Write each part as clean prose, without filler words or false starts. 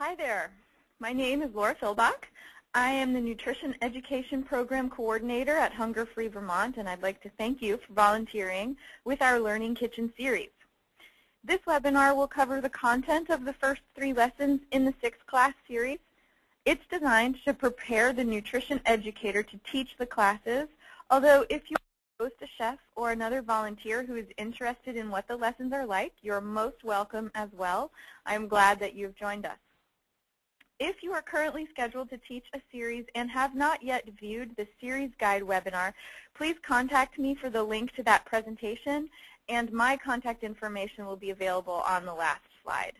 Hi there. My name is Laura Philbach. I am the Nutrition Education Program Coordinator at Hunger Free Vermont, and I'd like to thank you for volunteering with our Learning Kitchen series. This webinar will cover the content of the first 3 lessons in the 6 class series. It's designed to prepare the nutrition educator to teach the classes, although if you host a chef or another volunteer who is interested in what the lessons are like, you're most welcome as well. I'm glad that you've joined us. If you are currently scheduled to teach a series and have not yet viewed the series guide webinar, please contact me for the link to that presentation, and my contact information will be available on the last slide.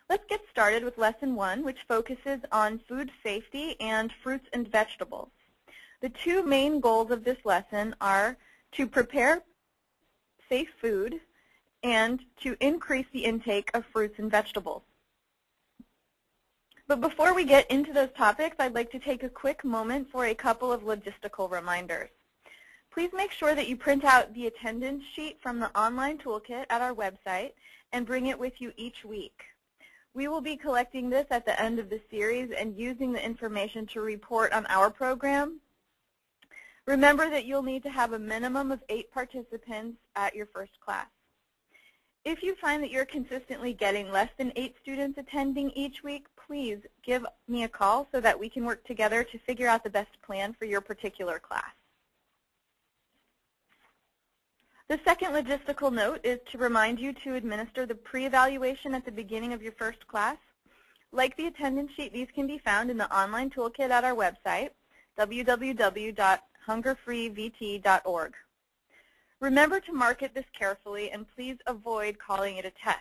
Let's get started with Lesson 1, which focuses on food safety and fruits and vegetables. The 2 main goals of this lesson are to prepare safe food and to increase the intake of fruits and vegetables. But before we get into those topics, I'd like to take a quick moment for a couple of logistical reminders. Please make sure that you print out the attendance sheet from the online toolkit at our website and bring it with you each week. We will be collecting this at the end of the series and using the information to report on our program. Remember that you'll need to have a minimum of 8 participants at your first class. If you find that you're consistently getting less than 8 students attending each week, please give me a call so that we can work together to figure out the best plan for your particular class. The second logistical note is to remind you to administer the pre-evaluation at the beginning of your first class. Like the attendance sheet, these can be found in the online toolkit at our website, www.hungerfreevt.org. Remember to market this carefully, and please avoid calling it a test.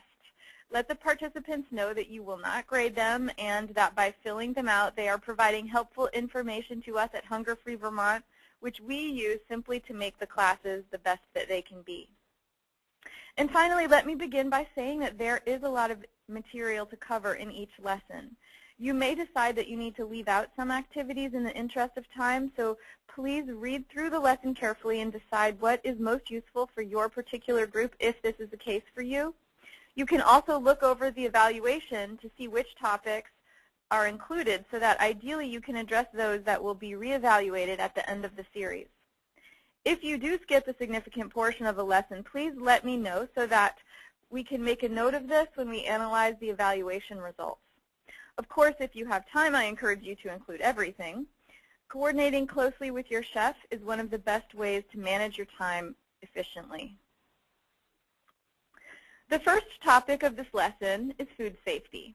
Let the participants know that you will not grade them and that by filling them out, they are providing helpful information to us at Hunger Free Vermont, which we use simply to make the classes the best that they can be. And finally, let me begin by saying that there is a lot of material to cover in each lesson. You may decide that you need to leave out some activities in the interest of time, so please read through the lesson carefully and decide what is most useful for your particular group if this is the case for you. You can also look over the evaluation to see which topics are included so that ideally you can address those that will be reevaluated at the end of the series. If you do skip a significant portion of a lesson, please let me know so that we can make a note of this when we analyze the evaluation results. Of course, if you have time, I encourage you to include everything. Coordinating closely with your chef is one of the best ways to manage your time efficiently. The first topic of this lesson is food safety.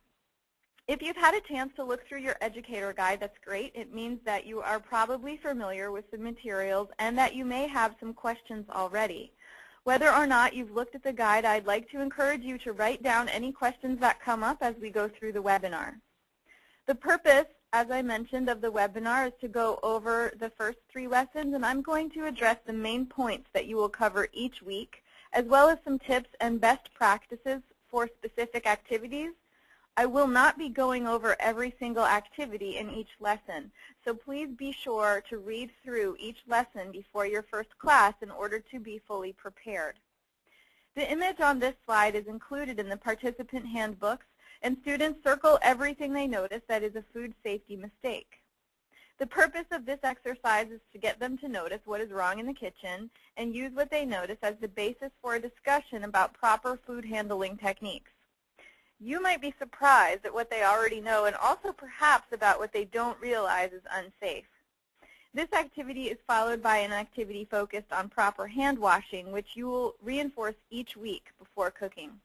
If you've had a chance to look through your educator guide, that's great. It means that you are probably familiar with the materials and that you may have some questions already. Whether or not you've looked at the guide, I'd like to encourage you to write down any questions that come up as we go through the webinar. The purpose, as I mentioned, of the webinar is to go over the first 3 lessons, and I'm going to address the main points that you will cover each week, as well as some tips and best practices for specific activities. I will not be going over every single activity in each lesson, so please be sure to read through each lesson before your first class in order to be fully prepared. The image on this slide is included in the participant handbooks, and students circle everything they notice that is a food safety mistake. The purpose of this exercise is to get them to notice what is wrong in the kitchen and use what they notice as the basis for a discussion about proper food handling techniques. You might be surprised at what they already know and also perhaps about what they don't realize is unsafe. This activity is followed by an activity focused on proper hand washing, which you will reinforce each week before cooking.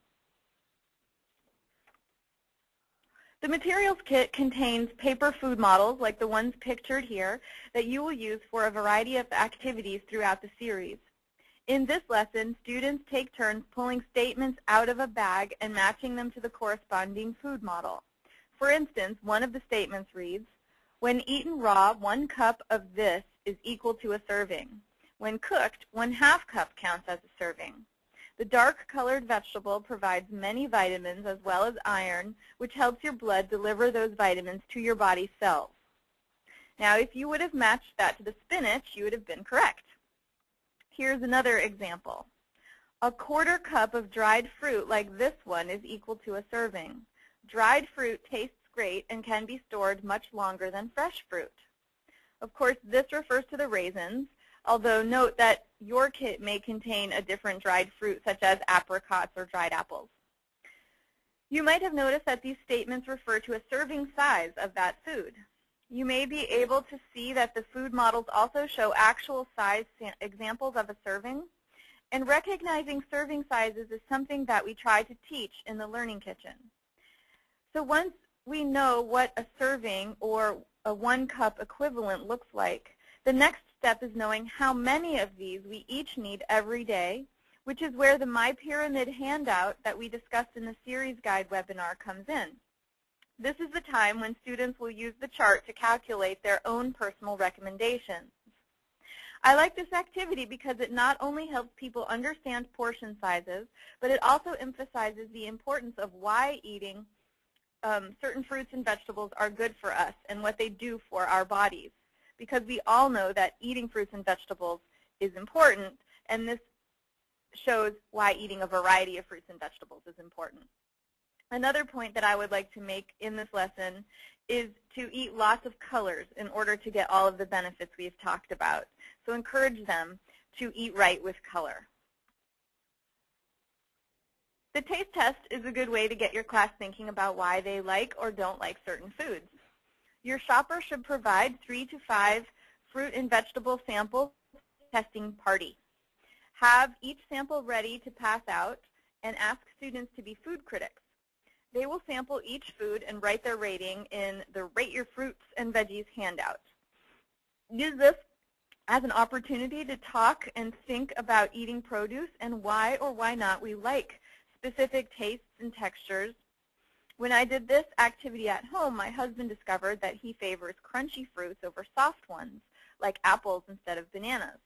The materials kit contains paper food models like the ones pictured here that you will use for a variety of activities throughout the series. In this lesson, students take turns pulling statements out of a bag and matching them to the corresponding food model. For instance, one of the statements reads, "When eaten raw, 1 cup of this is equal to a serving. When cooked, 1/2 cup counts as a serving. The dark-colored vegetable provides many vitamins as well as iron, which helps your blood deliver those vitamins to your body's cells." Now, if you would have matched that to the spinach, you would have been correct. Here's another example. A quarter cup of dried fruit like this one is equal to a serving. Dried fruit tastes great and can be stored much longer than fresh fruit. Of course, this refers to the raisins, although note that your kit may contain a different dried fruit such as apricots or dried apples. You might have noticed that these statements refer to a serving size of that food. You may be able to see that the food models also show actual size examples of a serving, and recognizing serving sizes is something that we try to teach in the Learning Kitchen. So once we know what a serving or a 1 cup equivalent looks like, the next step is knowing how many of these we each need every day, which is where the My Pyramid handout that we discussed in the series guide webinar comes in. This is the time when students will use the chart to calculate their own personal recommendations. I like this activity because it not only helps people understand portion sizes, but it also emphasizes the importance of why eating certain fruits and vegetables are good for us and what they do for our bodies. Because we all know that eating fruits and vegetables is important, and this shows why eating a variety of fruits and vegetables is important. Another point that I would like to make in this lesson is to eat lots of colors in order to get all of the benefits we've talked about. So encourage them to eat right with color. The taste test is a good way to get your class thinking about why they like or don't like certain foods. Your shopper should provide 3 to 5 fruit and vegetable samples testing party. Have each sample ready to pass out and ask students to be food critics. They will sample each food and write their rating in the Rate Your Fruits and Veggies handout. Use this as an opportunity to talk and think about eating produce and why or why not we like specific tastes and textures. When I did this activity at home, my husband discovered that he favors crunchy fruits over soft ones, like apples instead of bananas.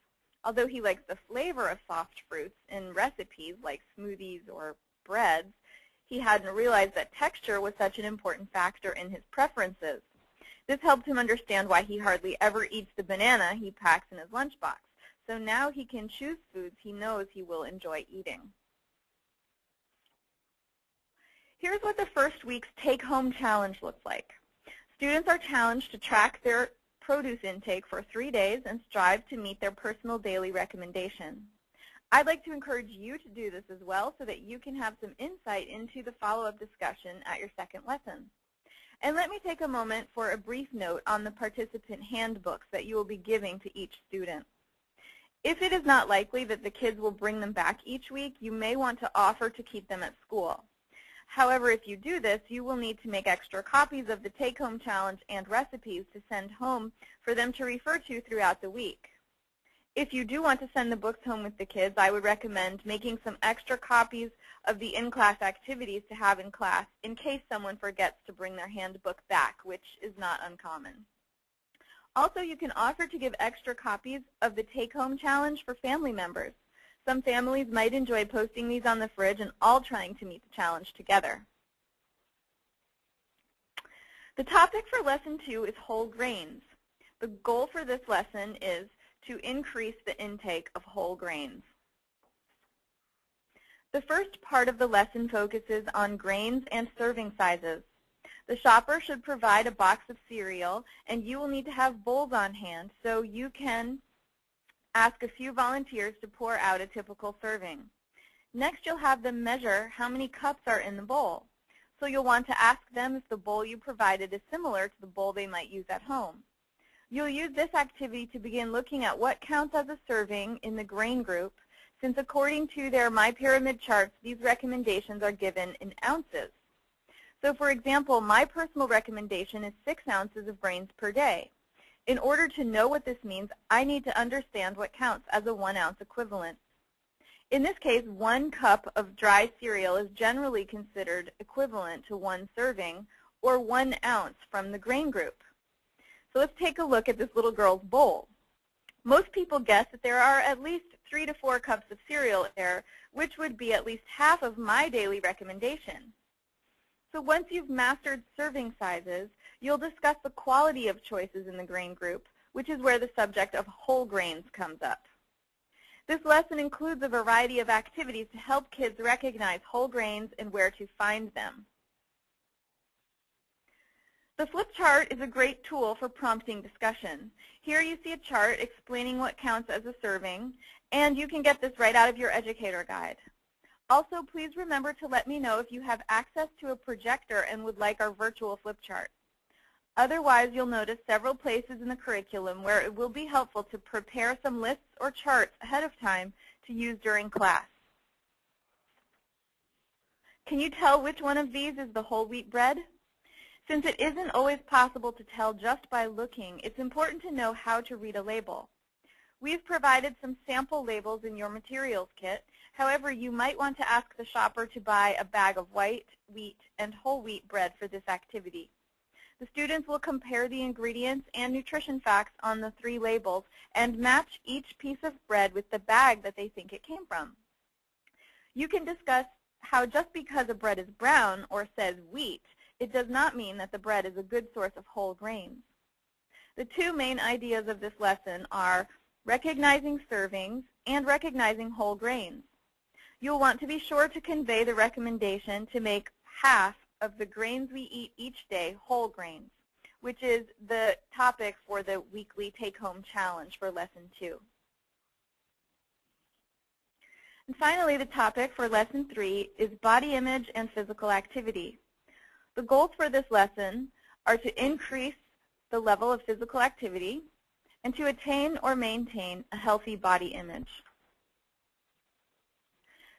Although he likes the flavor of soft fruits in recipes like smoothies or breads, he hadn't realized that texture was such an important factor in his preferences. This helped him understand why he hardly ever eats the banana he packs in his lunchbox. So now he can choose foods he knows he will enjoy eating. Here's what the first week's take-home challenge looks like. Students are challenged to track their produce intake for 3 days and strive to meet their personal daily recommendation. I'd like to encourage you to do this as well so that you can have some insight into the follow-up discussion at your second lesson. And let me take a moment for a brief note on the participant handbooks that you will be giving to each student. If it is not likely that the kids will bring them back each week, you may want to offer to keep them at school. However, if you do this, you will need to make extra copies of the take-home challenge and recipes to send home for them to refer to throughout the week. If you do want to send the books home with the kids, I would recommend making some extra copies of the in-class activities to have in class in case someone forgets to bring their handbook back, which is not uncommon. Also, you can offer to give extra copies of the take-home challenge for family members. Some families might enjoy posting these on the fridge and all trying to meet the challenge together. The topic for Lesson 2 is whole grains. The goal for this lesson is to increase the intake of whole grains. The first part of the lesson focuses on grains and serving sizes. The shopper should provide a box of cereal, and you will need to have bowls on hand so you can ask a few volunteers to pour out a typical serving. Next, you'll have them measure how many cups are in the bowl. So you'll want to ask them if the bowl you provided is similar to the bowl they might use at home. You'll use this activity to begin looking at what counts as a serving in the grain group, since according to their My Pyramid charts, these recommendations are given in ounces. So for example, my personal recommendation is 6 ounces of grains per day. In order to know what this means, I need to understand what counts as a 1 ounce equivalent. In this case, 1 cup of dry cereal is generally considered equivalent to 1 serving, or 1 ounce from the grain group. So let's take a look at this little girl's bowl. Most people guess that there are at least 3 to 4 cups of cereal there, which would be at least half of my daily recommendation. So once you've mastered serving sizes, you'll discuss the quality of choices in the grain group, which is where the subject of whole grains comes up. This lesson includes a variety of activities to help kids recognize whole grains and where to find them. The flip chart is a great tool for prompting discussion. Here you see a chart explaining what counts as a serving, and you can get this right out of your educator guide. Also, please remember to let me know if you have access to a projector and would like our virtual flip chart. Otherwise, you'll notice several places in the curriculum where it will be helpful to prepare some lists or charts ahead of time to use during class. Can you tell which one of these is the whole wheat bread? Since it isn't always possible to tell just by looking, it's important to know how to read a label. We've provided some sample labels in your materials kit. However, you might want to ask the shopper to buy a bag of white, wheat, and whole wheat bread for this activity. The students will compare the ingredients and nutrition facts on the 3 labels and match each piece of bread with the bag that they think it came from. You can discuss how just because a bread is brown or says wheat, it does not mean that the bread is a good source of whole grains. The 2 main ideas of this lesson are recognizing servings and recognizing whole grains. You'll want to be sure to convey the recommendation to make half of the grains we eat each day whole grains, which is the topic for the weekly take-home challenge for Lesson 2. And finally, the topic for Lesson 3 is body image and physical activity. The goals for this lesson are to increase the level of physical activity and to attain or maintain a healthy body image.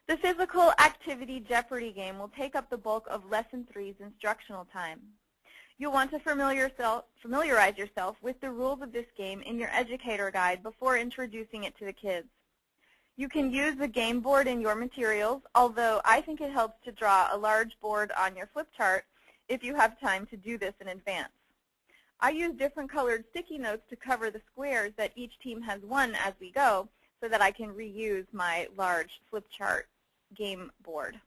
The physical activity Jeopardy game will take up the bulk of Lesson 3's instructional time. You'll want to familiarize yourself with the rules of this game in your educator guide before introducing it to the kids. You can use the game board in your materials, although I think it helps to draw a large board on your flip chart if you have time to do this in advance. I use different colored sticky notes to cover the squares that each team has won as we go so that I can reuse my large flip chart game board.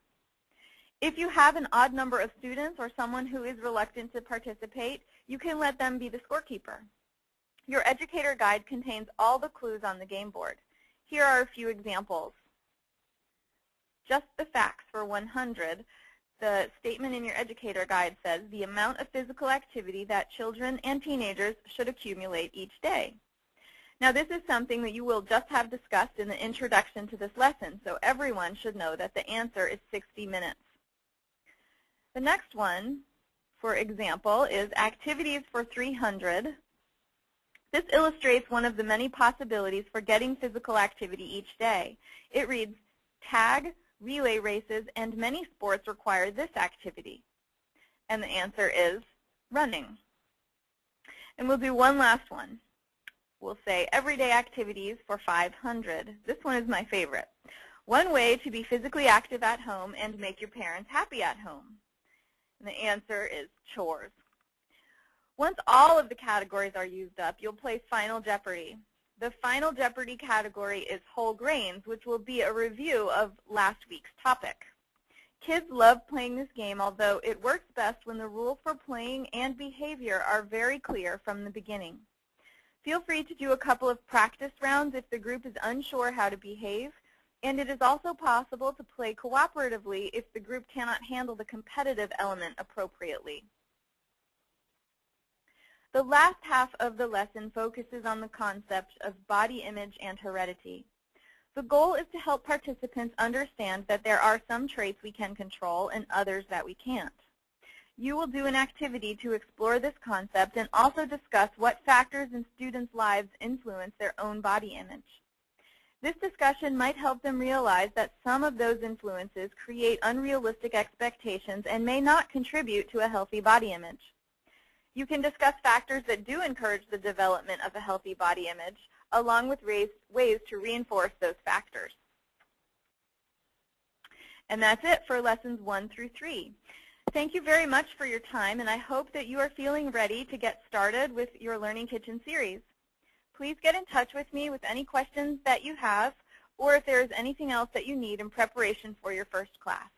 If you have an odd number of students or someone who is reluctant to participate, you can let them be the scorekeeper. Your educator guide contains all the clues on the game board. Here are a few examples. Just the facts for 100. The statement in your educator guide says the amount of physical activity that children and teenagers should accumulate each day. Now, this is something that you will just have discussed in the introduction to this lesson, so everyone should know that the answer is 60 minutes. The next one, for example, is activities for 300. This illustrates one of the many possibilities for getting physical activity each day. It reads, tag, relay races, and many sports require this activity. And the answer is running. And we'll do one last one. We'll say everyday activities for 500. This one is my favorite. One way to be physically active at home and make your parents happy at home. And the answer is chores. Once all of the categories are used up, you'll play Final Jeopardy. The Final Jeopardy category is whole grains, which will be a review of last week's topic. Kids love playing this game, although it works best when the rules for playing and behavior are very clear from the beginning. Feel free to do a couple of practice rounds if the group is unsure how to behave, and it is also possible to play cooperatively if the group cannot handle the competitive element appropriately. The last half of the lesson focuses on the concept of body image and heredity. The goal is to help participants understand that there are some traits we can control and others that we can't. You will do an activity to explore this concept and also discuss what factors in students' lives influence their own body image. This discussion might help them realize that some of those influences create unrealistic expectations and may not contribute to a healthy body image. You can discuss factors that do encourage the development of a healthy body image, along with ways to reinforce those factors. And that's it for lessons 1 through 3. Thank you very much for your time, and I hope that you are feeling ready to get started with your Learning Kitchen series. Please get in touch with me with any questions that you have, or if there is anything else that you need in preparation for your first class.